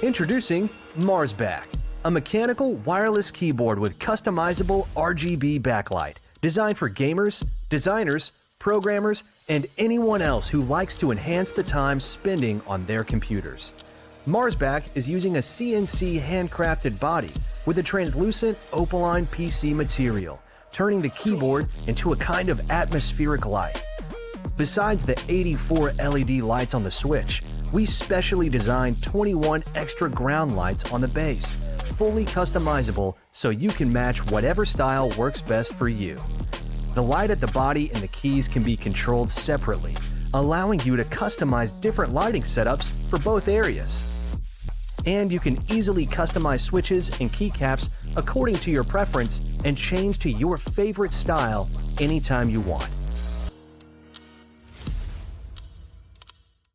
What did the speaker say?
Introducing Marsback, a mechanical wireless keyboard with customizable RGB backlight designed for gamers, designers, programmers, and anyone else who likes to enhance the time spending on their computers. Marsback is using a CNC handcrafted body with a translucent opaline PC material, turning the keyboard into a kind of atmospheric light. Besides the 84 LED lights on the switch, we specially designed 21 extra ground lights on the base, fully customizable so you can match whatever style works best for you. The light at the body and the keys can be controlled separately, allowing you to customize different lighting setups for both areas. And you can easily customize switches and keycaps according to your preference and change to your favorite style anytime you want.